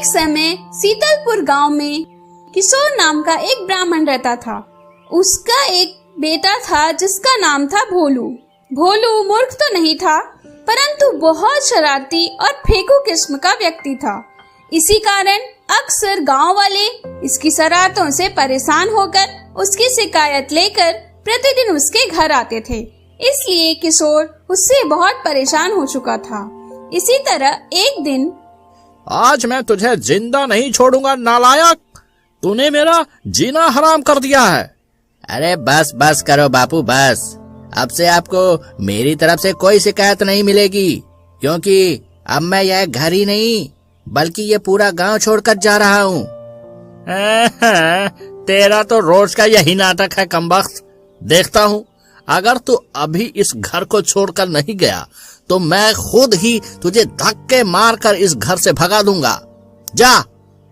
एक समय शीतलपुर गांव में किशोर नाम का एक ब्राह्मण रहता था। उसका एक बेटा था जिसका नाम था भोलू। भोलू मूर्ख तो नहीं था, परंतु बहुत शरारती और फेंकू किस्म का व्यक्ति था। इसी कारण अक्सर गांव वाले इसकी शरारतों से परेशान होकर उसकी शिकायत लेकर प्रतिदिन उसके घर आते थे। इसलिए किशोर उससे बहुत परेशान हो चुका था। इसी तरह एक दिन, आज मैं तुझे जिंदा नहीं छोड़ूंगा नालायक, तूने मेरा जीना हराम कर दिया है। अरे बस बस करो बापू बस, अब से आपको मेरी तरफ से कोई शिकायत नहीं मिलेगी, क्योंकि अब मैं यह घर ही नहीं बल्कि ये पूरा गांव छोड़कर जा रहा हूँ। तेरा तो रोज का यही नाटक है कमबख्त। देखता हूँ अगर तू अभी इस घर को छोड़कर नहीं गया तो मैं खुद ही तुझे धक्के मारकर इस घर से भगा दूंगा। जा,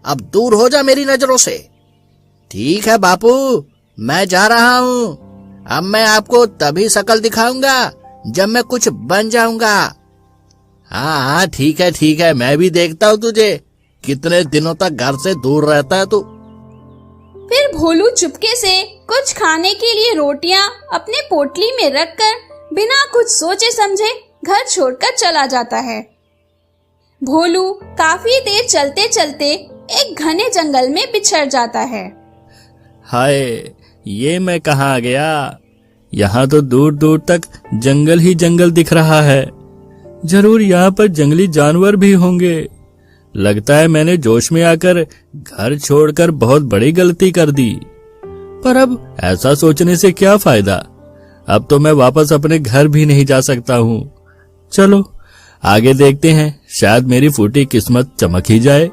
अब दूर हो जा मेरी नजरों से। ठीक है बापू, मैं जा रहा हूँ। अब मैं आपको तभी शकल दिखाऊंगा जब मैं कुछ बन जाऊंगा। हाँ ठीक है, मैं भी देखता हूँ तुझे कितने दिनों तक घर से दूर रहता है तू। फिर भोलू चुपके से कुछ खाने के लिए रोटियां अपने पोटली में रखकर बिना कुछ सोचे समझे घर छोड़कर चला जाता है। भोलू काफी देर चलते चलते एक घने जंगल में बिछड़ जाता है। हाय, ये मैं कहाँ आ गया? यहाँ तो दूर दूर तक जंगल ही जंगल दिख रहा है। जरूर यहाँ पर जंगली जानवर भी होंगे। लगता है मैंने जोश में आकर घर छोड़कर बहुत बड़ी गलती कर दी। पर अब ऐसा सोचने से क्या फायदा? अब तो मैं वापस अपने घर भी नहीं जा सकता हूँ। चलो आगे देखते हैं, शायद मेरी फूटी किस्मत चमक ही जाए।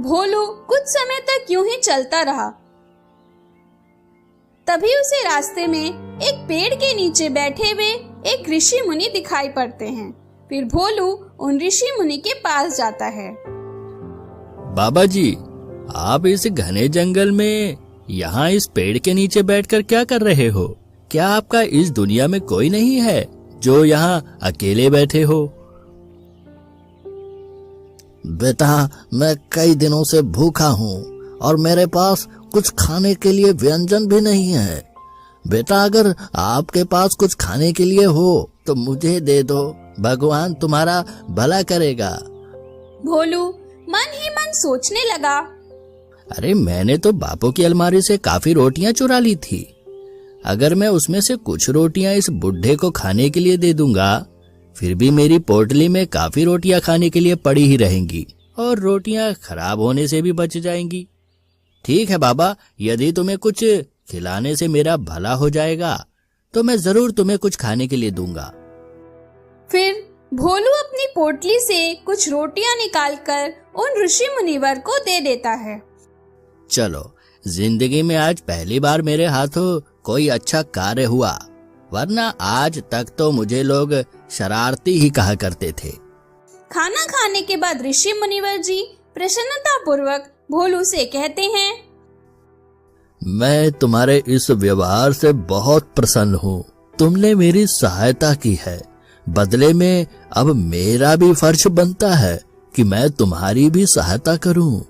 भोलू कुछ समय तक यूं ही चलता रहा। तभी उसे रास्ते में एक पेड़ के नीचे बैठे हुए एक ऋषि मुनि दिखाई पड़ते हैं। फिर भोलू उन ऋषि मुनि के पास जाता है। बाबा जी, आप इस घने जंगल में यहाँ इस पेड़ के नीचे बैठकर क्या कर रहे हो? क्या आपका इस दुनिया में कोई नहीं है जो यहाँ अकेले बैठे हो? बेटा, मैं कई दिनों से भूखा हूँ और मेरे पास कुछ खाने के लिए व्यंजन भी नहीं है। बेटा, अगर आपके पास कुछ खाने के लिए हो तो मुझे दे दो, भगवान तुम्हारा भला करेगा। भोलू मन ही मन सोचने लगा, अरे मैंने तो बापू की अलमारी से काफी रोटियां चुरा ली थी। अगर मैं उसमें से कुछ रोटियां इस बुढ़े को खाने के लिए दे दूंगा, फिर भी मेरी पोटली में काफी रोटियां खाने के लिए पड़ी ही रहेंगी और रोटियां खराब होने से भी बच जाएंगी। ठीक है बाबा, यदि तुम्हें कुछ खिलाने से मेरा भला हो जाएगा तो मैं जरूर तुम्हें कुछ खाने के लिए दूंगा। फिर भोलू अपनी पोटली से कुछ रोटियां निकालकर उन ऋषि मुनिवर को दे देता है। चलो, जिंदगी में आज पहली बार मेरे हाथों कोई अच्छा कार्य हुआ, वरना आज तक तो मुझे लोग शरारती ही कहा करते थे। खाना खाने के बाद ऋषि मुनिवर जी प्रसन्नता पूर्वक भोलू से कहते हैं, मैं तुम्हारे इस व्यवहार से बहुत प्रसन्न हूँ। तुमने मेरी सहायता की है, बदले में अब मेरा भी फर्ज बनता है कि मैं तुम्हारी भी सहायता करूं।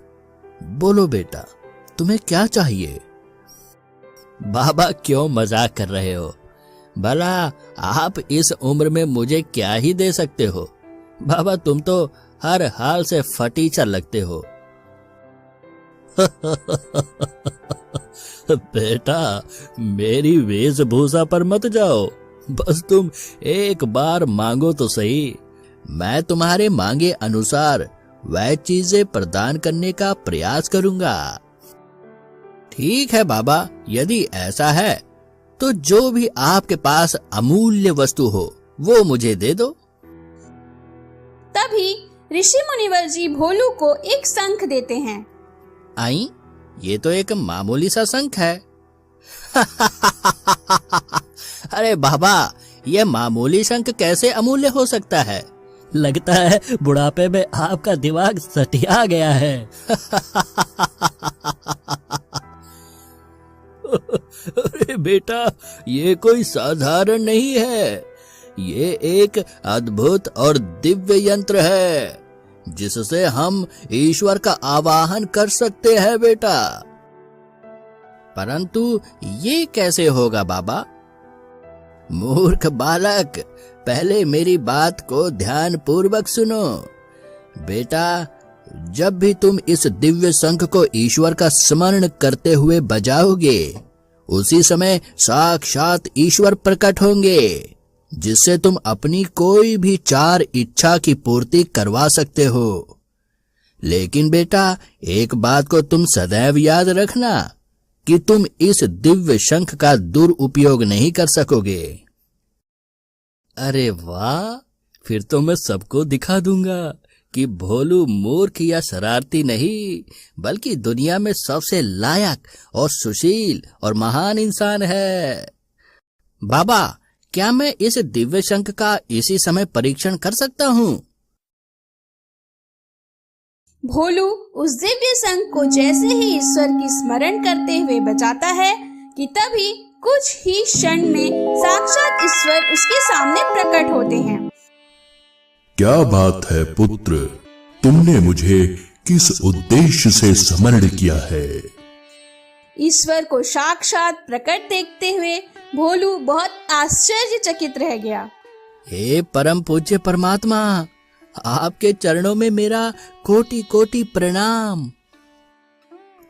बोलो बेटा, तुम्हें क्या चाहिए? बाबा क्यों मजाक कर रहे हो? भला आप इस उम्र में मुझे क्या ही दे सकते हो? बाबा तुम तो हर हाल से फटीचर लगते हो। बेटा, मेरी वेशभूषा पर मत जाओ, बस तुम एक बार मांगो तो सही। मैं तुम्हारे मांगे अनुसार वह चीजें प्रदान करने का प्रयास करूंगा। ठीक है बाबा, यदि ऐसा है तो जो भी आपके पास अमूल्य वस्तु हो वो मुझे दे दो। तभी ऋषि मुनिवर जी भोलू को एक शंख देते हैं। आई, ये तो एक मामूली सा शंख है। अरे बाबा, ये मामूली शंख कैसे अमूल्य हो सकता है? लगता है बुढ़ापे में आपका दिमाग सटिया गया है। अरे बेटा, ये कोई साधारण नहीं है, ये एक अद्भुत और दिव्य यंत्र है। जिससे हम ईश्वर का आवाहन कर सकते हैं बेटा। परंतु ये कैसे होगा बाबा? मूर्ख बालक, पहले मेरी बात को ध्यान पूर्वक सुनो। बेटा, जब भी तुम इस दिव्य शंख को ईश्वर का स्मरण करते हुए बजाओगे, उसी समय साक्षात ईश्वर प्रकट होंगे, जिससे तुम अपनी कोई भी 4 इच्छा की पूर्ति करवा सकते हो। लेकिन बेटा, एक बात को तुम सदैव याद रखना कि तुम इस दिव्य शंख का दुरुपयोग नहीं कर सकोगे। अरे वाह, फिर तो मैं सबको दिखा दूंगा कि भोलू मूर्ख या शरारती नहीं, बल्कि दुनिया में सबसे लायक और सुशील और महान इंसान है। बाबा, क्या मैं इस दिव्य शंख का इसी समय परीक्षण कर सकता हूँ? भोलू उस दिव्य शंख को जैसे ही ईश्वर की स्मरण करते हुए बजाता है कि तभी कुछ ही क्षण में साक्षात ईश्वर उसके सामने प्रकट होते हैं। क्या बात है पुत्र, तुमने मुझे किस उद्देश्य से स्मरण किया है? ईश्वर को साक्षात प्रकट देखते हुए भोलू बहुत आश्चर्यचकित रह गया। हे परम पूज्य परमात्मा, आपके चरणों में मेरा कोटि कोटि प्रणाम।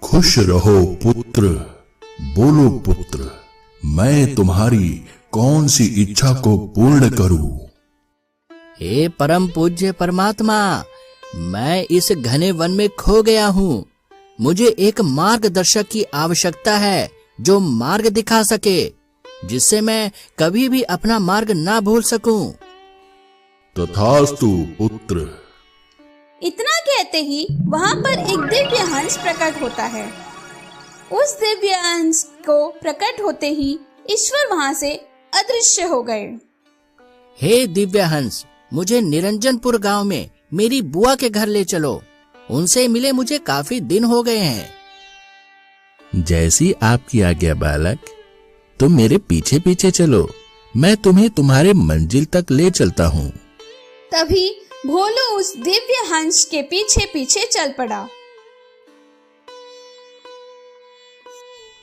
खुश रहो पुत्र, बोलो पुत्र, मैं तुम्हारी कौन सी इच्छा को पूर्ण करूं? हे परम पूज्य परमात्मा, मैं इस घने वन में खो गया हूँ। मुझे एक मार्गदर्शक की आवश्यकता है जो मार्ग दिखा सके, जिससे मैं कभी भी अपना मार्ग ना भूल सकूं। तथास्तु पुत्र। इतना कहते ही वहाँ पर एक दिव्य हंस प्रकट होता है। उस दिव्य हंस को प्रकट होते ही ईश्वर वहाँ से अदृश्य हो गए। हे दिव्य हंस, मुझे निरंजनपुर गांव में मेरी बुआ के घर ले चलो। उनसे मिले मुझे काफी दिन हो गए हैं। जैसी आपकी आज्ञा बालक, तुम मेरे पीछे पीछे चलो, मैं तुम्हें तुम्हारे मंजिल तक ले चलता हूँ। तभी भोलू उस दिव्य हंस के पीछे पीछे चल पड़ा।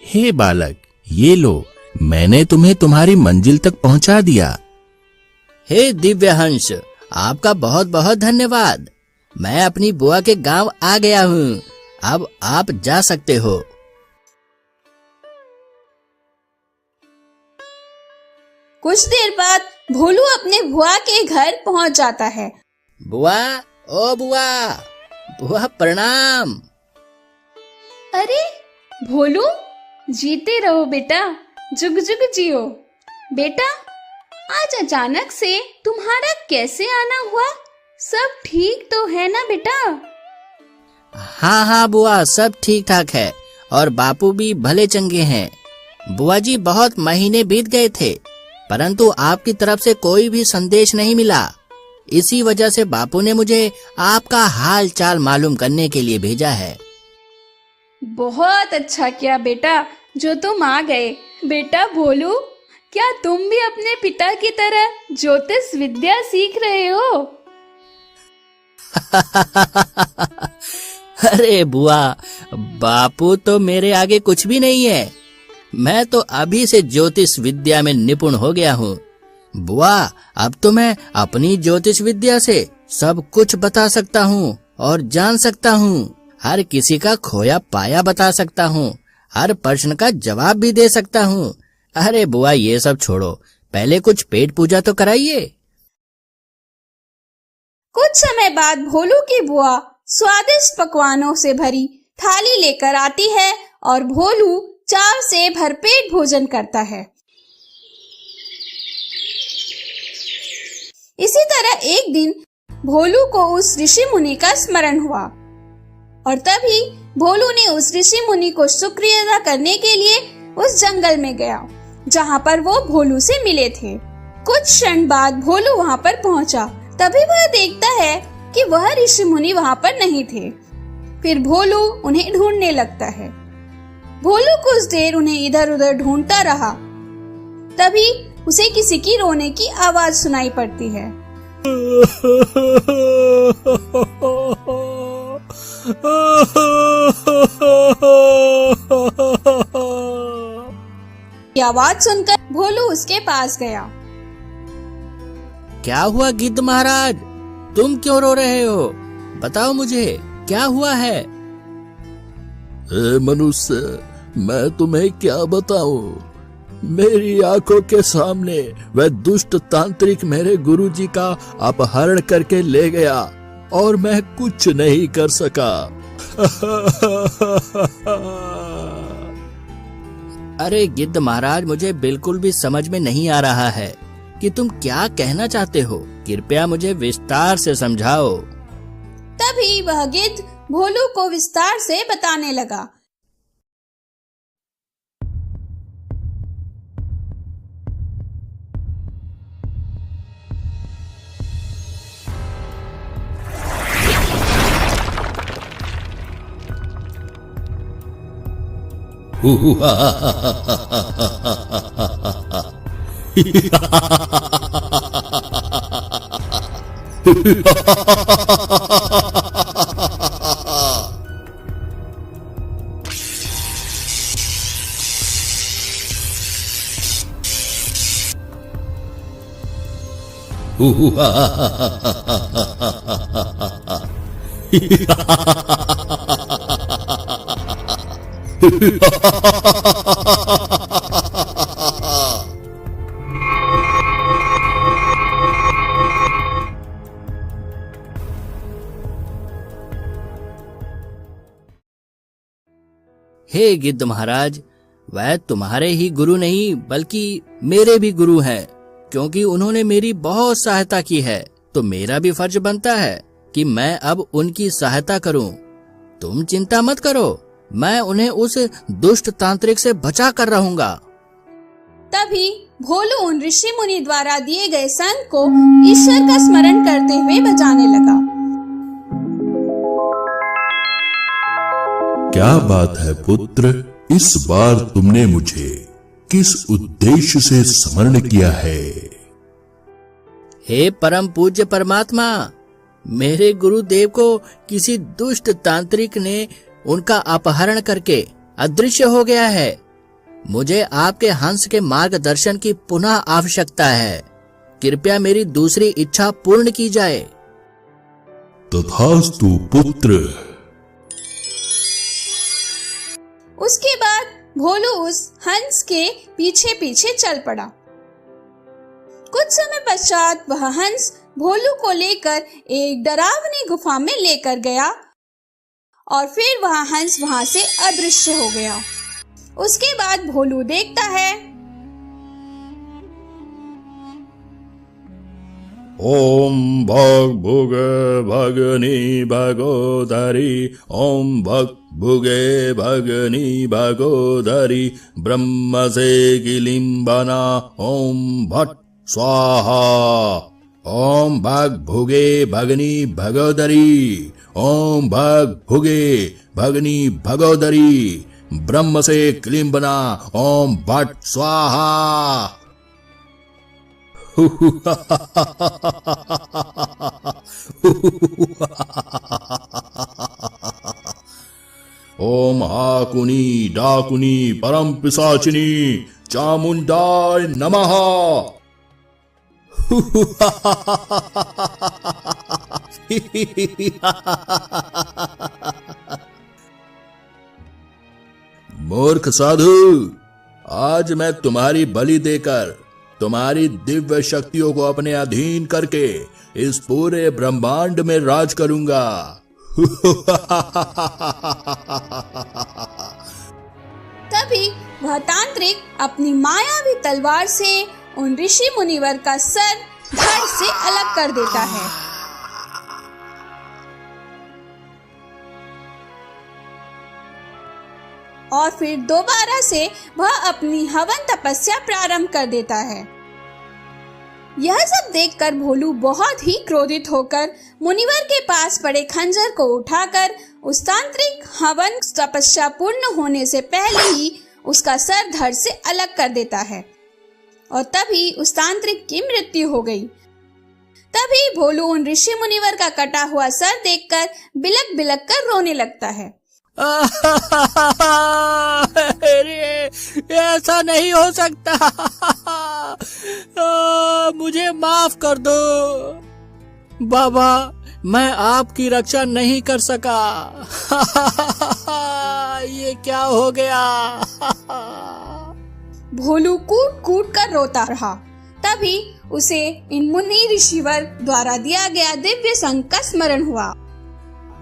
हे बालक, ये लो, मैंने तुम्हें तुम्हारी मंजिल तक पहुंचा दिया। हे दिव्य हंस, आपका बहुत बहुत धन्यवाद। मैं अपनी बुआ के गांव आ गया हूँ। अब आप जा सकते हो। कुछ देर बाद भोलू अपने बुआ के घर पहुंच जाता है। बुआ, ओ बुआ, बुआ प्रणाम। अरे भोलू, जीते रहो बेटा, जुग जुग जियो। बेटा, आज अचानक से तुम्हारा कैसे आना हुआ? सब ठीक तो है ना बेटा? हाँ हाँ बुआ, सब ठीक ठाक है और बापू भी भले चंगे हैं। बुआ जी, बहुत महीने बीत गए थे, परंतु आपकी तरफ से कोई भी संदेश नहीं मिला। इसी वजह से बापू ने मुझे आपका हाल चाल मालूम करने के लिए भेजा है। बहुत अच्छा किया बेटा जो तुम आ गए। बेटा भोलू, क्या तुम भी अपने पिता की तरह ज्योतिष विद्या सीख रहे हो? अरे बुआ, बापू तो मेरे आगे कुछ भी नहीं है। मैं तो अभी से ज्योतिष विद्या में निपुण हो गया हूँ। बुआ, अब तो मैं अपनी ज्योतिष विद्या से सब कुछ बता सकता हूँ और जान सकता हूँ। हर किसी का खोया पाया बता सकता हूँ, हर प्रश्न का जवाब भी दे सकता हूँ। अरे बुआ, ये सब छोड़ो, पहले कुछ पेट पूजा तो कराइए। कुछ समय बाद भोलू की बुआ स्वादिष्ट पकवानों से भरी थाली लेकर आती है और भोलू चाव से भरपेट भोजन करता है। इसी तरह एक दिन भोलू को उस ऋषि मुनि का स्मरण हुआ और तभी भोलू ने उस ऋषि मुनि को शुक्रिया अदा करने के लिए उस जंगल में गया जहाँ पर वो भोलू से मिले थे। कुछ क्षण बाद भोलू वहाँ पर पहुँचा। तभी वह देखता है कि वह ऋषि मुनि वहाँ पर नहीं थे। फिर भोलू उन्हें ढूंढने लगता है। भोलू कुछ देर उन्हें इधर उधर ढूंढता रहा। तभी उसे किसी की रोने की आवाज सुनाई पड़ती है। ये आवाज सुनकर भोलू उसके पास गया। क्या हुआ गिद्ध महाराज, तुम क्यों रो रहे हो? बताओ मुझे क्या हुआ है? मनुष्य, मैं तुम्हें क्या बताऊं? मेरी आंखों के सामने वह दुष्ट तांत्रिक मेरे गुरुजी का अपहरण करके ले गया और मैं कुछ नहीं कर सका। अरे गिद्ध महाराज, मुझे बिल्कुल भी समझ में नहीं आ रहा है कि तुम क्या कहना चाहते हो। कृपया मुझे विस्तार से समझाओ। तभी वह गिद्ध भोलू को विस्तार से बताने लगा। हे गिद्ध महाराज, वह तुम्हारे ही गुरु नहीं बल्कि मेरे भी गुरु हैं, क्योंकि उन्होंने मेरी बहुत सहायता की है, तो मेरा भी फर्ज बनता है कि मैं अब उनकी सहायता करूं। तुम चिंता मत करो, मैं उन्हें उस दुष्ट तांत्रिक से बचा कर रहूंगा। तभी भोलू उन ऋषि मुनि द्वारा दिए गए संग को ईश्वर का स्मरण करते हुए बजाने लगा। क्या बात है पुत्र, इस बार तुमने मुझे किस उद्देश्य से स्मरण किया है? हे परम पूज्य परमात्मा, मेरे गुरुदेव को किसी दुष्ट तांत्रिक ने उनका अपहरण करके अदृश्य हो गया है। मुझे आपके हंस के मार्गदर्शन की पुनः आवश्यकता है। कृपया मेरी दूसरी इच्छा पूर्ण की जाए। तथास्तु पुत्र। उसके बाद भोलू उस हंस के पीछे पीछे चल पड़ा। कुछ समय पश्चात वह हंस भोलू को लेकर एक डरावनी गुफा में लेकर गया और फिर वह हंस वहां से अदृश्य हो गया। उसके बाद भोलू देखता है, ओम भग भुगे भगनी भगोदरी, ओम भग भुगे भगनी भगोदरी, ब्रह्म से गिलिम्बना, ओम भट स्वाहा। ओम भग भुगे भगनी भगोदरी, ओम भग भुगे भगनी भगोदरी, ब्रह्म से क्लिम्बना, ओम भट स्वाहा। ओम हाकुनी डाकुनी परम पिशाचिनी चामुंडाय नमः। मूर्ख साधु, आज मैं तुम्हारी बलि देकर तुम्हारी दिव्य शक्तियों को अपने अधीन करके इस पूरे ब्रह्मांड में राज करूंगा। तभी वह तांत्रिक अपनी मायावी तलवार से उन ऋषि मुनिवर का सर धड़ से अलग कर देता है। और फिर दोबारा से वह अपनी हवन तपस्या प्रारंभ कर देता है। यह सब देखकर भोलू बहुत ही क्रोधित होकर मुनिवर के पास पड़े खंजर को उठाकर उस तांत्रिक हवन तपस्या पूर्ण होने से पहले ही उसका सर धड़ से अलग कर देता है और तभी उस तांत्रिक की मृत्यु हो गई। तभी भोलू उन ऋषि मुनिवर का कटा हुआ सर देखकर बिलक बिलक कर रोने लगता है। अरे ऐसा नहीं हो सकता। मुझे माफ कर दो बाबा, मैं आपकी रक्षा नहीं कर सका। ये क्या हो गया? भोलू कूट कूट कर रोता रहा। तभी उसे इन मुनि ऋषिवर द्वारा दिया गया दिव्य संग का स्मरण हुआ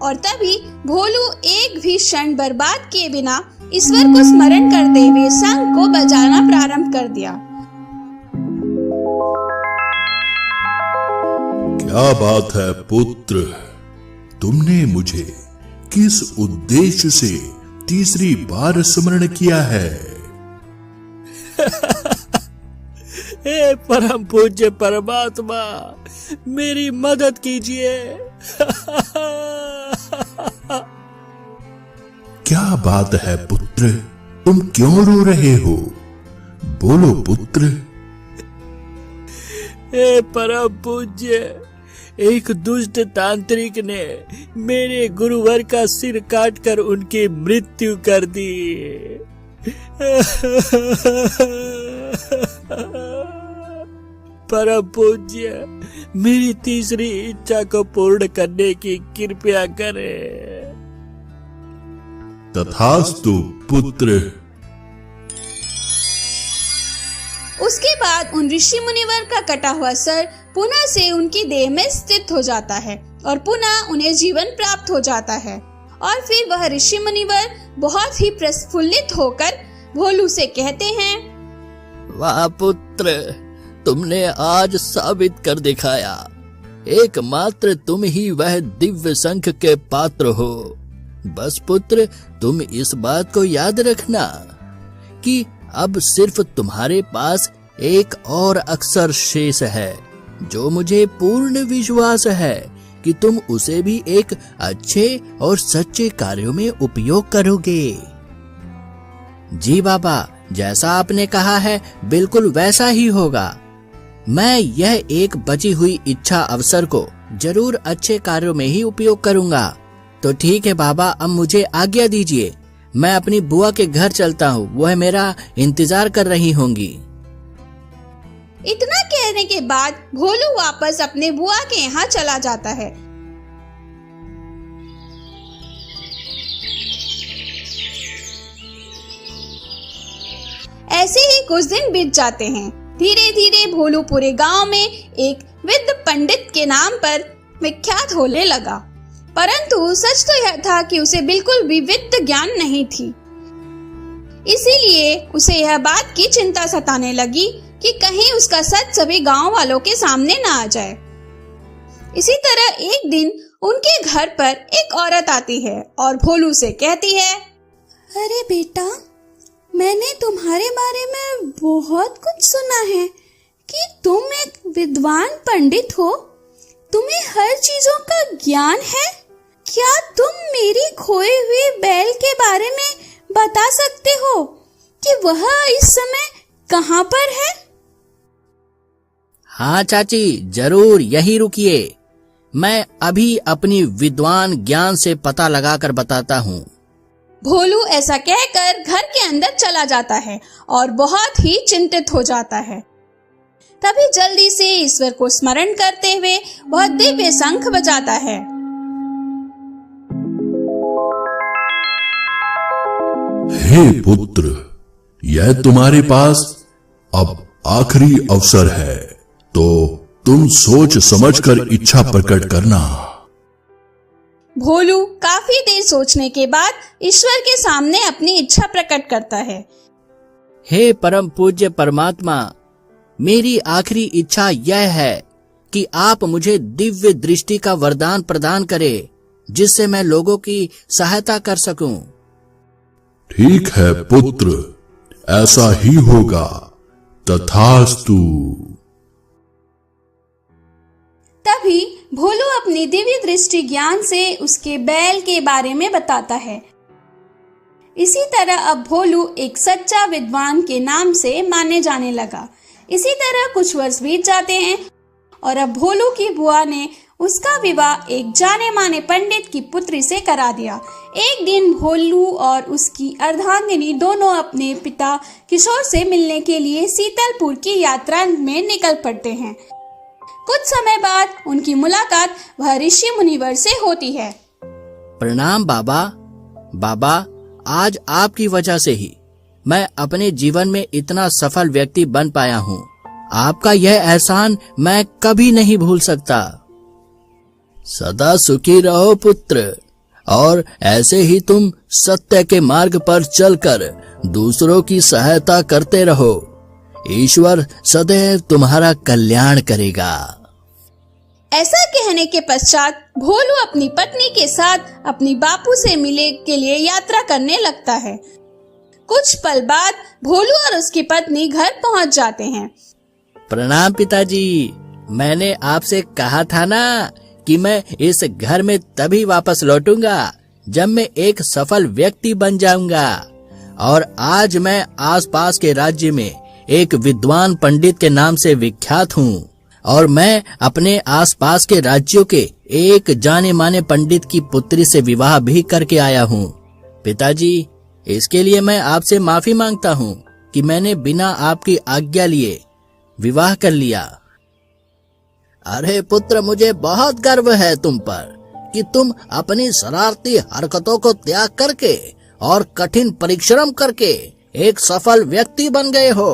और तभी भोलू एक भी क्षण बर्बाद किए बिना ईश्वर को स्मरण करते हुए शंख को बजाना प्रारंभ कर दिया। क्या बात है पुत्र, तुमने मुझे किस उद्देश्य से तीसरी बार स्मरण किया है? हे परम पूज्य परमात्मा, मेरी मदद कीजिए। क्या बात है पुत्र, तुम क्यों रो रहे हो? बोलो पुत्र। हे परम पूज्य, एक दुष्ट तांत्रिक ने मेरे गुरुवर का सिर काटकर उनकी मृत्यु कर दी। परम पूज्य, मेरी तीसरी इच्छा को पूर्ण करने की कृपया करें। तथास्तु पुत्र। उसके बाद उन ऋषि मुनिवर का कटा हुआ सर पुनः से उनकी देह में स्थित हो जाता है और पुनः उन्हें जीवन प्राप्त हो जाता है और फिर वह ऋषि मुनिवर बहुत ही प्रफुल्लित होकर भोलू से कहते हैं, वाह पुत्र, तुमने आज साबित कर दिखाया, एकमात्र तुम ही वह दिव्य शंख के पात्र हो। बस पुत्र, तुम इस बात को याद रखना कि अब सिर्फ तुम्हारे पास एक और अक्षर शेष है, जो मुझे पूर्ण विश्वास है कि तुम उसे भी एक अच्छे और सच्चे कार्यों में उपयोग करोगे। जी बाबा, जैसा आपने कहा है बिल्कुल वैसा ही होगा। मैं यह एक बची हुई इच्छा अवसर को जरूर अच्छे कार्यों में ही उपयोग करूंगा। तो ठीक है बाबा, अब मुझे आज्ञा दीजिए, मैं अपनी बुआ के घर चलता हूँ, वह मेरा इंतजार कर रही होंगी। इतना कहने के बाद भोलू वापस अपने बुआ के यहाँ चला जाता है। ऐसे ही कुछ दिन बीत जाते हैं। धीरे धीरे भोलू पूरे गांव में एक विद्ध पंडित के नाम पर विख्यात होने लगा, परंतु सच तो यह था कि उसे बिल्कुल भी विद्य ज्ञान नहीं थी। इसीलिए उसे यह बात की चिंता सताने लगी कि कहीं उसका सच सभी गांव वालों के सामने न आ जाए। इसी तरह एक दिन उनके घर पर एक औरत आती है और भोलू से कहती है, अरे बेटा, मैंने तुम्हारे बारे में बहुत कुछ सुना है कि तुम एक विद्वान पंडित हो, तुम्हें हर चीजों का ज्ञान है। क्या तुम मेरी खोई हुई बैल के बारे में बता सकते हो कि वह इस समय कहाँ पर है? हाँ चाची, जरूर यही रुकिए, मैं अभी अपनी विद्वान ज्ञान से पता लगाकर बताता हूँ। भोलू ऐसा कहकर घर के अंदर चला जाता है और बहुत ही चिंतित हो जाता है। तभी जल्दी से ईश्वर को स्मरण करते हुए वह दिव्य शंख बजाता है। हे पुत्र, यह तुम्हारे पास अब आखिरी अवसर है, तो तुम सोच समझकर इच्छा प्रकट करना। भोलू काफी देर सोचने के बाद ईश्वर के सामने अपनी इच्छा प्रकट करता है। हे परम पूज्य परमात्मा, मेरी आखिरी इच्छा यह है कि आप मुझे दिव्य दृष्टि का वरदान प्रदान करें, जिससे मैं लोगों की सहायता कर सकूं। ठीक है पुत्र, ऐसा ही होगा। तथास्तु। तभी भोलू अपनी दिव्य दृष्टि ज्ञान से उसके बैल के बारे में बताता है। इसी तरह अब भोलू एक सच्चा विद्वान के नाम से माने जाने लगा। इसी तरह कुछ वर्ष बीत जाते हैं और अब भोलू की बुआ ने उसका विवाह एक जाने माने पंडित की पुत्री से करा दिया। एक दिन भोलू और उसकी अर्धांगिनी दोनों अपने पिता किशोर से मिलने के लिए सीतलपुर की यात्रा में निकल पड़ते हैं। कुछ समय बाद उनकी मुलाकात वह ऋषि मुनिवर से होती है। प्रणाम बाबा। बाबा, आज आपकी वजह से ही मैं अपने जीवन में इतना सफल व्यक्ति बन पाया हूँ। आपका यह एहसान मैं कभी नहीं भूल सकता। सदा सुखी रहो पुत्र, और ऐसे ही तुम सत्य के मार्ग पर चलकर दूसरों की सहायता करते रहो। ईश्वर सदैव तुम्हारा कल्याण करेगा। ऐसा कहने के पश्चात भोलू अपनी पत्नी के साथ अपनी बापू से मिलने के लिए यात्रा करने लगता है। कुछ पल बाद भोलू और उसकी पत्नी घर पहुंच जाते हैं। प्रणाम पिताजी। मैंने आपसे कहा था ना कि मैं इस घर में तभी वापस लौटूंगा जब मैं एक सफल व्यक्ति बन जाऊंगा। और आज मैं आसपास के राज्य में एक विद्वान पंडित के नाम से विख्यात हूँ, और मैं अपने आसपास के राज्यों के एक जाने माने पंडित की पुत्री से विवाह भी करके आया हूँ। पिताजी, इसके लिए मैं आपसे माफी मांगता हूँ कि मैंने बिना आपकी आज्ञा लिए विवाह कर लिया। अरे पुत्र, मुझे बहुत गर्व है तुम पर कि तुम अपनी शरारती हरकतों को त्याग करके और कठिन परिश्रम करके एक सफल व्यक्ति बन गए हो।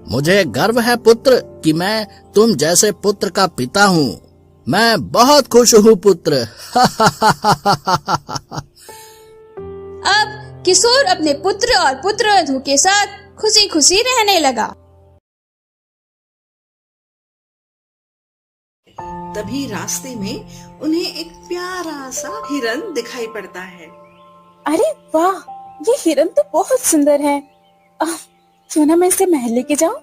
मुझे गर्व है पुत्र कि मैं तुम जैसे पुत्र का पिता हूँ। मैं बहुत खुश हूँ पुत्र। अब किशोर अपने पुत्र और पुत्रवधू के साथ खुशी खुशी रहने लगा। तभी रास्ते में उन्हें एक प्यारा सा हिरन दिखाई पड़ता है। अरे वाह, ये हिरन तो बहुत सुंदर है। क्यों ना मैं इसे महल लेके जाऊं?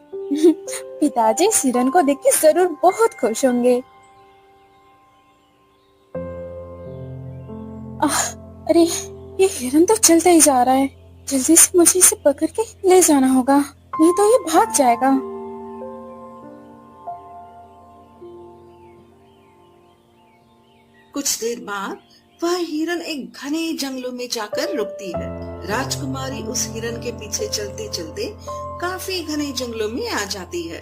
पिताजी इस हिरन को देख के जरूर बहुत खुश होंगे। अरे ये हिरन तो चलता ही जा रहा है। जल्दी से मुझे इसे पकड़ के ले जाना होगा, नहीं तो ये भाग जाएगा। कुछ देर बाद वह हिरन एक घने जंगलों में जाकर रुकती है। राजकुमारी उस हिरन के पीछे चलते चलते काफी घने जंगलों में आ जाती है।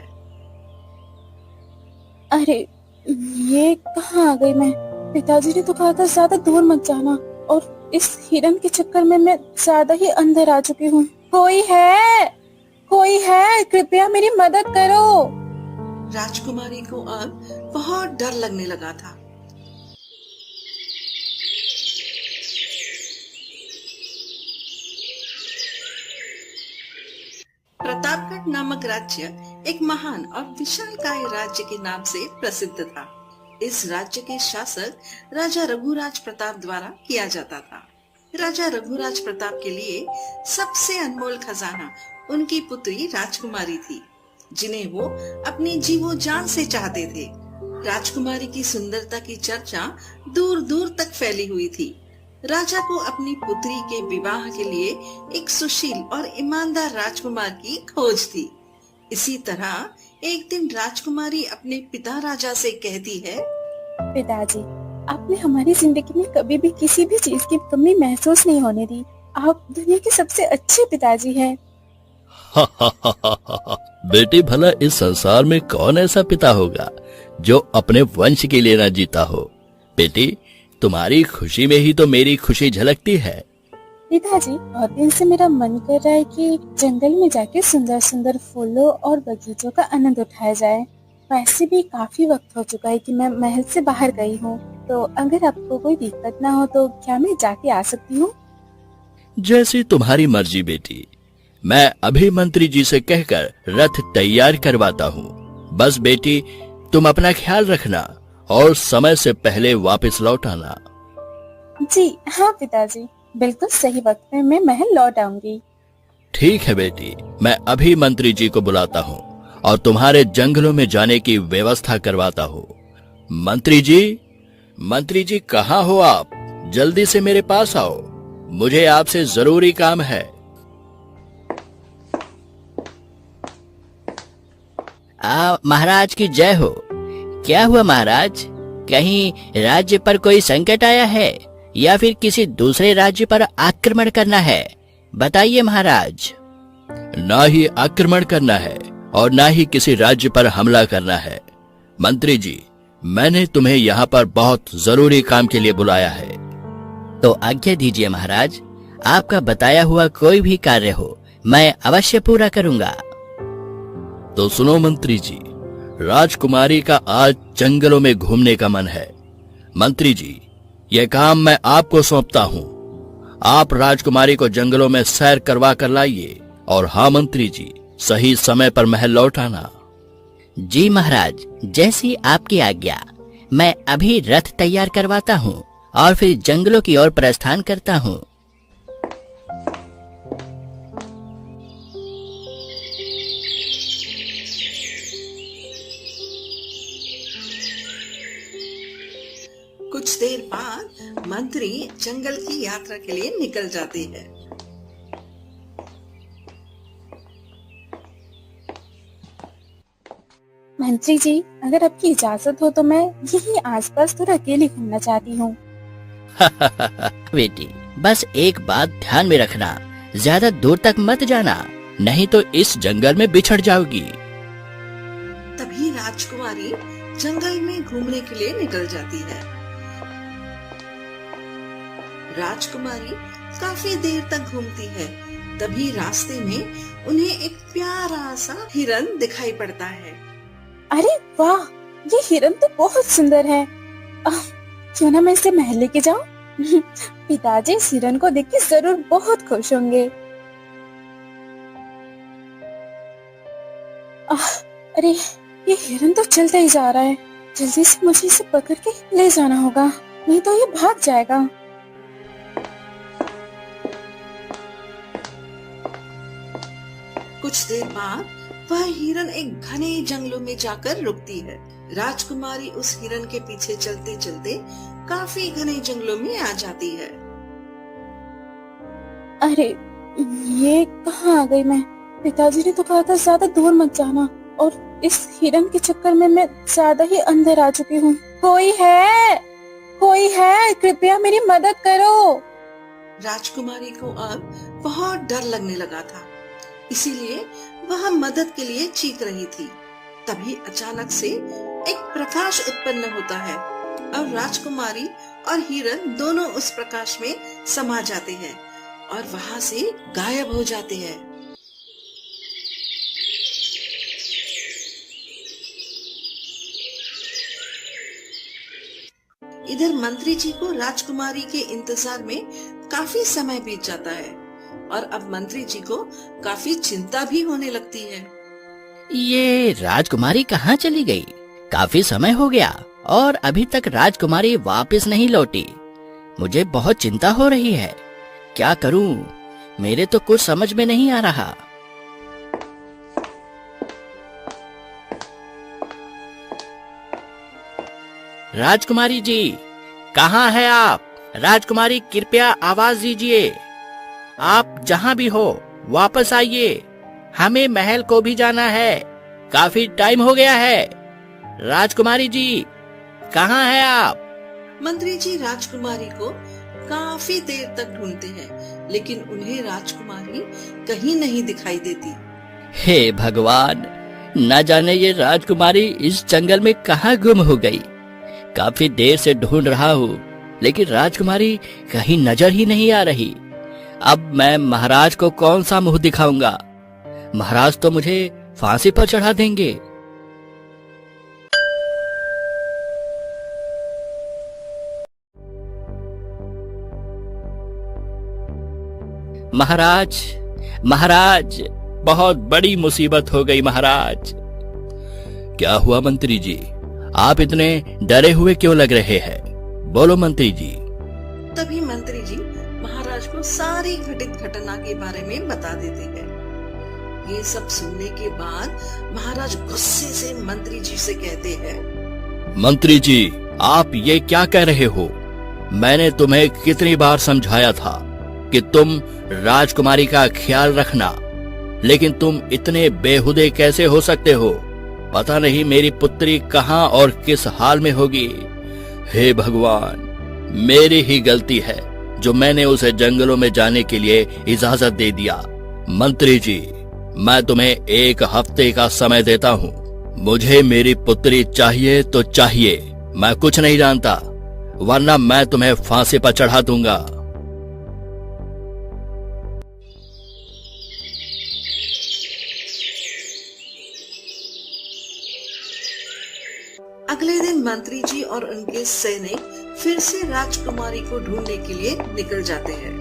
अरे ये कहाँ आ गई मैं? पिताजी ने तो कहा था ज्यादा दूर मत जाना, और इस हिरन के चक्कर में मैं ज्यादा ही अंदर आ चुकी हूँ। कोई है, कृपया मेरी मदद करो। राजकुमारी को अब बहुत डर लगने लगा था। प्रतापगढ़ नामक राज्य एक महान और विशालकाय राज्य के नाम से प्रसिद्ध था। इस राज्य के शासक राजा रघुराज प्रताप द्वारा किया जाता था। राजा रघुराज प्रताप के लिए सबसे अनमोल खजाना उनकी पुत्री राजकुमारी थी, जिन्हें वो अपनी जीवो जान से चाहते थे। राजकुमारी की सुंदरता की चर्चा दूर दूर तक फैली हुई थी। राजा को अपनी पुत्री के विवाह के लिए एक सुशील और ईमानदार राजकुमार की खोज थी। इसी तरह एक दिन राजकुमारी अपने पिता राजा से कहती है, पिताजी, आपने हमारी जिंदगी में कभी भी किसी भी चीज की कमी महसूस नहीं होने दी। आप दुनिया के सबसे अच्छे पिताजी हैं। बेटी, भला इस संसार में कौन ऐसा पिता होगा जो अपने वंश के लिए न जीता हो? बेटी, तुम्हारी खुशी में ही तो मेरी खुशी झलकती है। पिताजी, बहुत दिन से मेरा मन कर रहा है कि जंगल में जाके सुंदर सुंदर फूलों और बगीचों का आनंद उठाया जाए। वैसे भी काफी वक्त हो चुका है कि मैं महल से बाहर गई हूँ, तो अगर आपको कोई दिक्कत ना हो तो क्या मैं जाके आ सकती हूँ? जैसी तुम्हारी मर्जी बेटी। मैं अभी मंत्री जी से कहकर रथ तैयार करवाता हूँ। बस बेटी, तुम अपना ख्याल रखना और समय से पहले वापस लौट आना। जी हाँ पिताजी, बिल्कुल सही वक्त में मैं महल लौट आऊंगी। ठीक है बेटी, मैं अभी मंत्री जी को बुलाता हूँ और तुम्हारे जंगलों में जाने की व्यवस्था करवाता हूँ। मंत्री जी कहाँ हो आप? जल्दी से मेरे पास आओ, मुझे आपसे जरूरी काम है। महाराज की जय हो। क्या हुआ महाराज? कहीं राज्य पर कोई संकट आया है या फिर किसी दूसरे राज्य पर आक्रमण करना है? बताइए महाराज। ना ही आक्रमण करना है और ना ही किसी राज्य पर हमला करना है। मंत्री जी, मैंने तुम्हें यहाँ पर बहुत जरूरी काम के लिए बुलाया है। तो आज्ञा दीजिए महाराज, आपका बताया हुआ कोई भी कार्य हो मैं अवश्य पूरा करूंगा। तो सुनो मंत्री जी, राजकुमारी का आज जंगलों में घूमने का मन है। मंत्री जी, यह काम मैं आपको सौंपता हूँ। आप राजकुमारी को जंगलों में सैर करवा कर लाइए और हाँ मंत्री जी, सही समय पर महल लौट आना। जी महाराज, जैसी आपकी आज्ञा। मैं अभी रथ तैयार करवाता हूँ और फिर जंगलों की ओर प्रस्थान करता हूँ। कुछ देर बाद मंत्री जंगल की यात्रा के लिए निकल जाते हैं। मंत्री जी, अगर आपकी इजाजत हो तो मैं यही आसपास थोड़ा अकेली घूमना चाहती हूँ। बेटी, बस एक बात ध्यान में रखना, ज्यादा दूर तक मत जाना, नहीं तो इस जंगल में बिछड़ जाओगी। तभी राजकुमारी जंगल में घूमने के लिए निकल जाती है। राजकुमारी काफी देर तक घूमती है। तभी रास्ते में उन्हें एक प्यारा सा हिरन दिखाई पड़ता है। अरे वाह, ये हिरन तो बहुत सुंदर है। क्यों ना मैं इसे महल लेके जाऊं? पिताजी इस हिरन को देख के जरूर बहुत खुश होंगे। अरे ये हिरन तो चलता ही जा रहा है। जल्दी से मुझे इसे पकड़ के ले जाना होगा, नहीं तो ये भाग जाएगा। कुछ देर बाद वह हिरन एक घने जंगलों में जाकर रुकती है। राजकुमारी उस हिरन के पीछे चलते चलते काफी घने जंगलों में आ जाती है। अरे ये कहाँ आ गई मैं? पिताजी ने तो कहा था ज्यादा दूर मत जाना, और इस हिरन के चक्कर में मैं ज्यादा ही अंदर आ चुकी हूँ। कोई है, कृपया मेरी मदद करो। राजकुमारी को अब बहुत डर लगने लगा था, इसीलिए वह मदद के लिए चीख रही थी। तभी अचानक से एक प्रकाश उत्पन्न होता है और राजकुमारी और हिरन दोनों उस प्रकाश में समा जाते हैं और वहां से गायब हो जाते हैं। इधर मंत्री जी को राजकुमारी के इंतजार में काफी समय बीत जाता है और अब मंत्री जी को काफी चिंता भी होने लगती है। ये राजकुमारी कहाँ चली गई? काफी समय हो गया और अभी तक राजकुमारी वापस नहीं लौटी। मुझे बहुत चिंता हो रही है। क्या करूं? मेरे तो कुछ समझ में नहीं आ रहा। राजकुमारी जी, कहाँ है आप? राजकुमारी, कृपया आवाज दीजिए। आप जहाँ भी हो वापस आइए, हमें महल को भी जाना है। काफी टाइम हो गया है। राजकुमारी जी, कहाँ है आप? मंत्री जी राजकुमारी को काफी देर तक ढूंढते हैं, लेकिन उन्हें राजकुमारी कहीं नहीं दिखाई देती। हे भगवान, न जाने ये राजकुमारी इस जंगल में कहाँ गुम हो गई। काफी देर से ढूंढ रहा हूँ, लेकिन राजकुमारी कहीं नजर ही नहीं आ रही। अब मैं महाराज को कौन सा मुंह दिखाऊंगा? महाराज तो मुझे फांसी पर चढ़ा देंगे। महाराज, महाराज, बहुत बड़ी मुसीबत हो गई महाराज। क्या हुआ मंत्री जी? आप इतने डरे हुए क्यों लग रहे हैं? बोलो मंत्री जी। तभी मंत्री जी महाराज को सारी घटित घटना के बारे में बता देते हैं। ये सब सुनने के बाद महाराज गुस्से से मंत्री जी से कहते हैं, मंत्री जी, आप ये क्या कह रहे हो? मैंने तुम्हें कितनी बार समझाया था कि तुम राजकुमारी का ख्याल रखना, लेकिन तुम इतने बेहुदे कैसे हो सकते हो? पता नहीं मेरी पुत्री कहाँ और किस हाल में होगी। हे भगवान, मेरी ही गलती है जो मैंने उसे जंगलों में जाने के लिए इजाजत दे दिया। मंत्री जी, मैं तुम्हें 1 हफ्ते का समय देता हूँ। मुझे मेरी पुत्री चाहिए तो चाहिए, मैं कुछ नहीं जानता, वरना मैं तुम्हें फांसी पर चढ़ा दूंगा। अगले दिन मंत्री जी और उनके सैनिक फिर से राजकुमारी को ढूंढने के लिए निकल जाते हैं।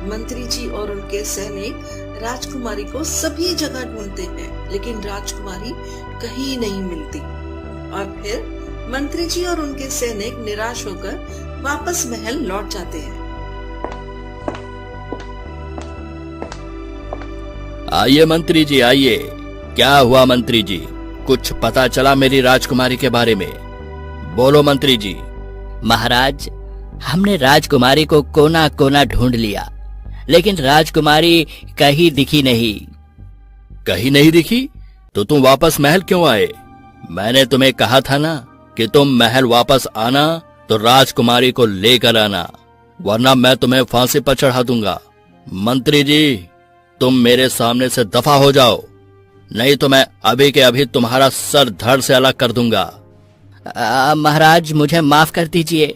मंत्री जी और उनके सैनिक राजकुमारी को सभी जगह ढूंढते हैं, लेकिन राजकुमारी कहीं नहीं मिलती। और फिर मंत्री जी और उनके सैनिक निराश होकर वापस महल लौट जाते हैं। आइए मंत्री जी, आइए। क्या हुआ मंत्री जी, कुछ पता चला मेरी राजकुमारी के बारे में? बोलो मंत्री जी। महाराज, हमने राजकुमारी को कोना कोना ढूंढ लिया, लेकिन राजकुमारी कहीं दिखी नहीं। कहीं नहीं दिखी? तो तुम वापस महल क्यों आए? मैंने तुम्हें कहा था ना कि तुम महल वापस आना तो राजकुमारी को लेकर आना, वरना मैं तुम्हें फांसी पर चढ़ा दूंगा। मंत्री जी, तुम मेरे सामने से दफा हो जाओ, नहीं तो मैं अभी के अभी तुम्हारा सर धड़ से अलग कर दूंगा। महाराज, मुझे माफ कर दीजिए।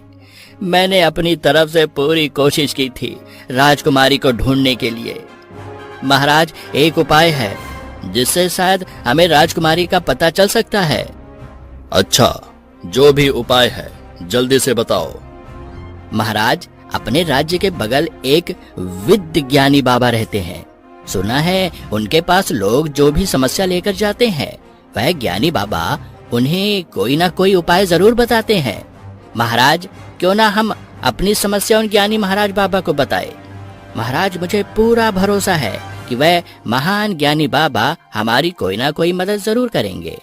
मैंने अपनी तरफ से पूरी कोशिश की थी राजकुमारी को ढूंढने के लिए। महाराज, एक उपाय है जिससे शायद हमें राजकुमारी का पता चल सकता है। अच्छा, जो भी उपाय है जल्दी से बताओ। महाराज, अपने राज्य के बगल एक विद्यानी बाबा रहते हैं। सुना है उनके पास लोग जो भी समस्या लेकर जाते हैं, वह ज्ञानी बाबा उन्हें कोई ना कोई उपाय जरूर बताते हैं। महाराज, क्यों ना हम अपनी समस्या उन ज्ञानी महाराज बाबा को बताएं। महाराज, मुझे पूरा भरोसा है कि वह महान ज्ञानी बाबा हमारी कोई ना कोई मदद जरूर करेंगे।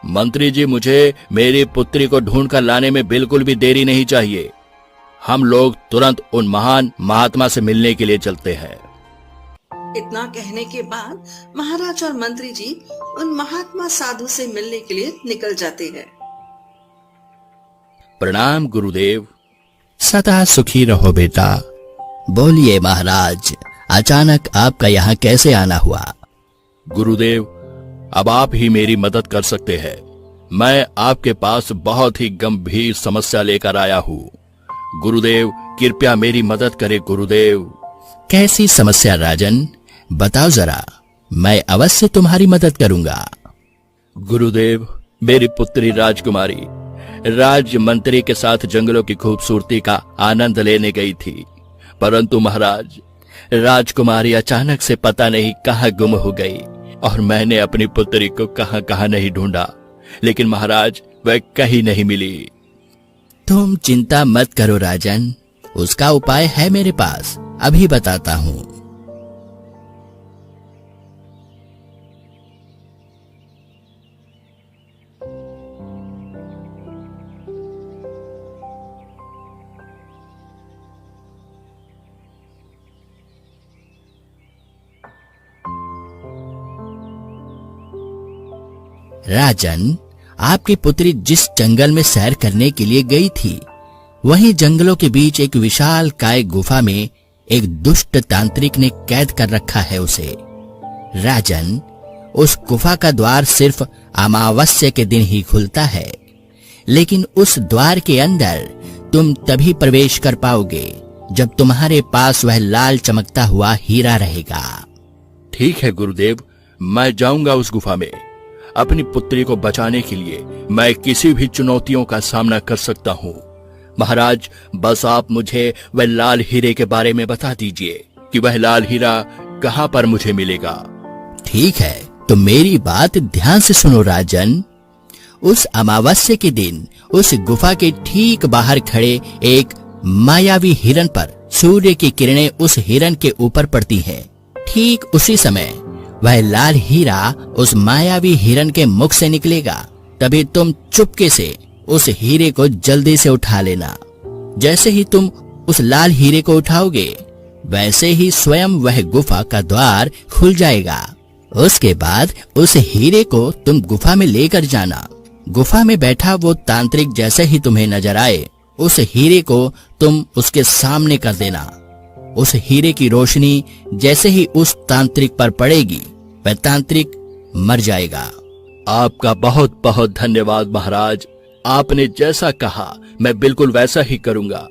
मंत्री जी, मुझे मेरी पुत्री को ढूंढ कर लाने में बिल्कुल भी देरी नहीं चाहिए। हम लोग तुरंत उन महान महात्मा से मिलने के लिए चलते हैं। इतना कहने के बाद महाराज और मंत्री जी उन महात्मा साधु से मिलने के लिए निकल जाते हैं। प्रणाम गुरुदेव। सदा सुखी रहो बेटा। बोलिए महाराज, अचानक आपका यहाँ कैसे आना हुआ? गुरुदेव, अब आप ही मेरी मदद कर सकते हैं। मैं आपके पास बहुत ही गंभीर समस्या लेकर आया हूँ। गुरुदेव, कृपया मेरी मदद करें गुरुदेव। कैसी समस्या राजन, बताओ जरा, मैं अवश्य तुम्हारी मदद करूंगा। गुरुदेव, मेरी पुत्री राजकुमारी राज मंत्री के साथ जंगलों की खूबसूरती का आनंद लेने गई थी, परंतु महाराज, राजकुमारी अचानक से पता नहीं कहाँ गुम हो गई और मैंने अपनी पुत्री को कहाँ कहाँ नहीं ढूंढा, लेकिन महाराज वह कहीं नहीं मिली। तुम चिंता मत करो राजन, उसका उपाय है मेरे पास, अभी बताता हूँ। राजन, आपकी पुत्री जिस जंगल में सैर करने के लिए गई थी, वहीं जंगलों के बीच एक विशाल काय गुफा में एक दुष्ट तांत्रिक ने कैद कर रखा है उसे। राजन, उस गुफा का द्वार सिर्फ अमावस्या के दिन ही खुलता है, लेकिन उस द्वार के अंदर तुम तभी प्रवेश कर पाओगे जब तुम्हारे पास वह लाल चमकता हुआ हीरा रहेगा। ठीक है गुरुदेव, मैं जाऊंगा उस गुफा में। अपनी पुत्री को बचाने के लिए मैं किसी भी चुनौतियों का सामना कर सकता हूँ। महाराज, बस आप मुझे वह लाल हीरे के बारे में बता दीजिए कि वह लाल हीरा कहाँ पर मुझे मिलेगा। ठीक है, तो मेरी बात ध्यान से सुनो राजन। उस अमावस्या के दिन उस गुफा के ठीक बाहर खड़े एक मायावी हिरन पर सूर्य की किरणें उस हिरन के ऊपर पड़ती हैं। ठीक उसी समय वह लाल हीरा उस मायावी हिरन के मुख से निकलेगा। तभी तुम चुपके से उस हीरे को जल्दी से उठा लेना। जैसे ही तुम उस लाल हीरे को उठाओगे, वैसे ही स्वयं वह गुफा का द्वार खुल जाएगा। उसके बाद उस हीरे को तुम गुफा में लेकर जाना। गुफा में बैठा वो तांत्रिक जैसे ही तुम्हें नजर आए, उस हीरे को तुम उसके सामने कर देना। उस हीरे की रोशनी जैसे ही उस तांत्रिक पर पड़ेगी, वह तांत्रिक मर जाएगा। आपका बहुत बहुत धन्यवाद महाराज। आपने जैसा कहा मैं बिल्कुल वैसा ही करूंगा।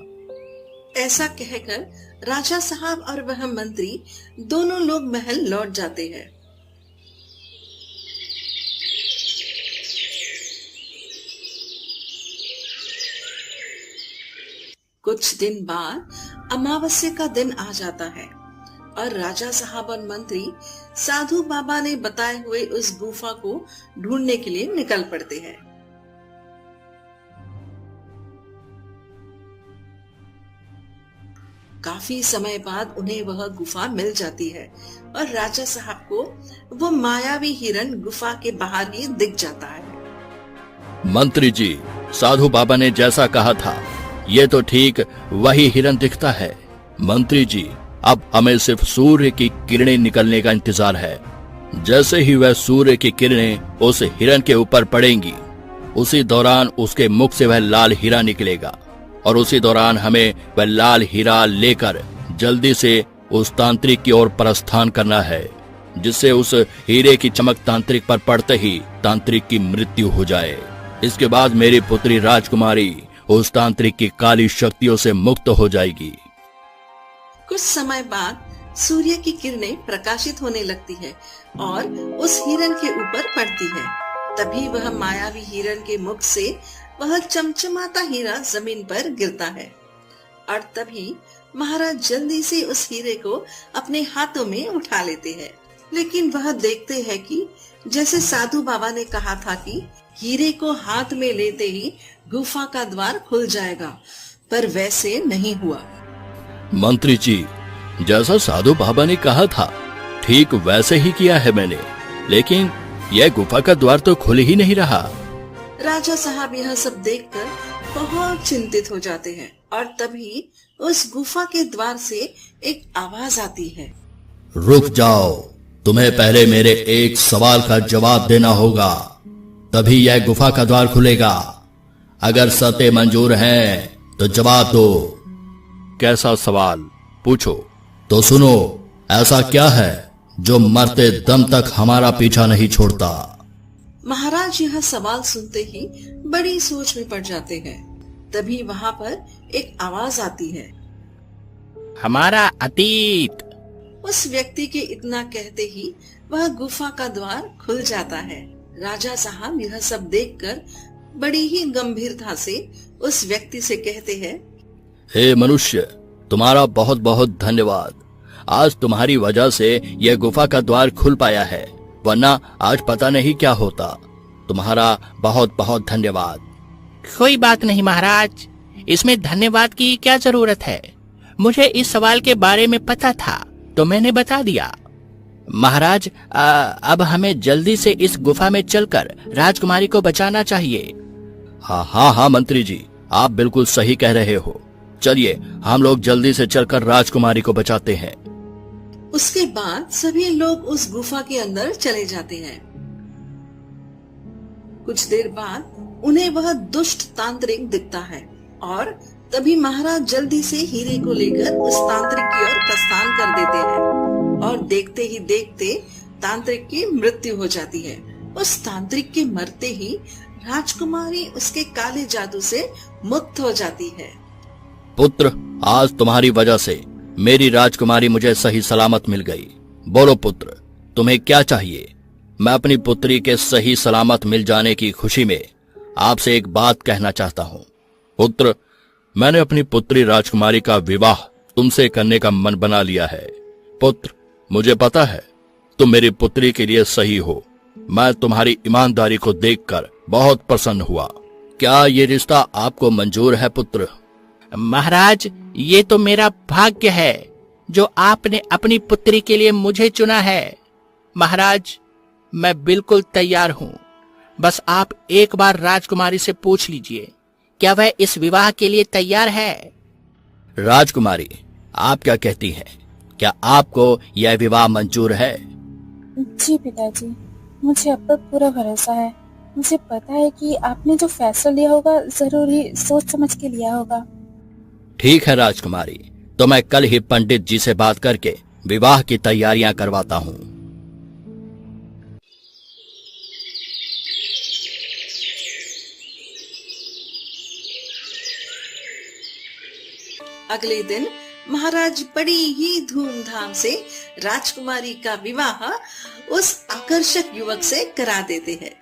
ऐसा कहकर राजा साहब और वह मंत्री दोनों लोग महल लौट जाते हैं। कुछ दिन बाद अमावस्या का दिन आ जाता है और राजा साहब और मंत्री साधु बाबा ने बताए हुए उस गुफा को ढूंढने के लिए निकल पड़ते हैं। काफी समय बाद उन्हें वह गुफा मिल जाती है और राजा साहब को वो मायावी हिरण गुफा के बाहर ही दिख जाता है। मंत्री जी, साधु बाबा ने जैसा कहा था, ये तो ठीक वही हिरण दिखता है। मंत्री जी, अब हमें सिर्फ सूर्य की किरणें निकलने का इंतजार है। जैसे ही वह सूर्य की किरणें उस हिरण के ऊपर पड़ेंगी, उसी दौरान उसके मुख से वह लाल हीरा निकलेगा और उसी दौरान हमें वह लाल हीरा लेकर जल्दी से उस तांत्रिक की ओर प्रस्थान करना है, जिससे उस हीरे की चमक तांत्रिक पर पड़ते ही तांत्रिक की मृत्यु हो जाए। इसके बाद मेरी पुत्री राजकुमारी उस तांत्रिक की काली शक्तियों से मुक्त हो जाएगी। कुछ समय बाद सूर्य की किरणें प्रकाशित होने लगती है और उस हिरण के ऊपर पड़ती है। तभी वह मायावी हिरण के मुख से वह चमचमाता हीरा जमीन पर गिरता है और तभी महाराज जल्दी से उस हीरे को अपने हाथों में उठा लेते हैं। लेकिन वह देखते हैं कि जैसे साधु बाबा ने कहा था कि हीरे को हाथ में लेते ही गुफा का द्वार खुल जाएगा, पर वैसे नहीं हुआ। मंत्री जी, जैसा साधु बाबा ने कहा था ठीक वैसे ही किया है मैंने, लेकिन यह गुफा का द्वार तो खुल ही नहीं रहा। राजा साहब यह सब देखकर बहुत चिंतित हो जाते हैं और तभी उस गुफा के द्वार से एक आवाज आती है। रुक जाओ, तुम्हें पहले मेरे एक सवाल का जवाब देना होगा, तभी यह गुफा का द्वार खुलेगा। अगर शर्तें मंजूर हैं तो जवाब दो। कैसा सवाल? पूछो। तो सुनो, ऐसा क्या है जो मरते दम तक हमारा पीछा नहीं छोड़ता? महाराज यह सवाल सुनते ही बड़ी सोच में पड़ जाते हैं। तभी वहाँ पर एक आवाज आती है, हमारा अतीत। उस व्यक्ति के इतना कहते ही वह गुफा का द्वार खुल जाता है। राजा साहब यह सब देखकर बड़ी ही गंभीरता से उस व्यक्ति से कहते हैं, हे मनुष्य, तुम्हारा बहुत बहुत धन्यवाद। आज तुम्हारी वजह से यह गुफा का द्वार खुल पाया है, वरना आज पता नहीं क्या होता। तुम्हारा बहुत बहुत धन्यवाद। कोई बात नहीं महाराज, इसमें धन्यवाद की क्या जरूरत है। मुझे इस सवाल के बारे में पता था तो मैंने बता दिया। महाराज, अब हमें जल्दी से इस गुफा में चलकर राजकुमारी को बचाना चाहिए। हाँ मंत्री जी, आप बिल्कुल सही कह रहे हो। चलिए हम लोग जल्दी से चलकर राजकुमारी को बचाते हैं। उसके बाद सभी लोग उस गुफा के अंदर चले जाते हैं। कुछ देर बाद उन्हें वह दुष्ट तांत्रिक दिखता है और तभी महाराज जल्दी से हीरे को लेकर उस तांत्रिक की ओर प्रस्थान कर देते हैं और देखते ही देखते तांत्रिक की मृत्यु हो जाती है। उस तांत्रिक के मरते ही राजकुमारी उसके काले जादू से मुक्त हो जाती है। पुत्र, आज तुम्हारी वजह से मेरी राजकुमारी मुझे सही सलामत मिल गई। बोलो पुत्र, तुम्हें क्या चाहिए? मैं अपनी पुत्री के सही सलामत मिल जाने की खुशी में आपसे एक बात कहना चाहता हूँ। पुत्र, मैंने अपनी पुत्री राजकुमारी का विवाह तुमसे करने का मन बना लिया है। पुत्र, मुझे पता है तुम मेरी पुत्री के लिए सही हो। मैं तुम्हारी ईमानदारी को देखकर बहुत प्रसन्न हुआ। क्या ये रिश्ता आपको मंजूर है पुत्र? महाराज, ये तो मेरा भाग्य है जो आपने अपनी पुत्री के लिए मुझे चुना है। महाराज, मैं बिल्कुल तैयार हूँ। बस आप एक बार राजकुमारी से पूछ लीजिए, क्या वह इस विवाह के लिए तैयार है? राजकुमारी, आप क्या कहती हैं? क्या आपको यह विवाह मंजूर है? जी पिताजी, मुझे आप पर पूरा भरोसा है। मुझे पता है कि आपने जो फैसला लिया होगा जरूर ही सोच समझ के लिया होगा। ठीक है राजकुमारी, तो मैं कल ही पंडित जी से बात करके विवाह की तैयारियां करवाता हूँ। अगले दिन महाराज बड़ी ही धूमधाम से राजकुमारी का विवाह उस आकर्षक युवक से करा देते हैं।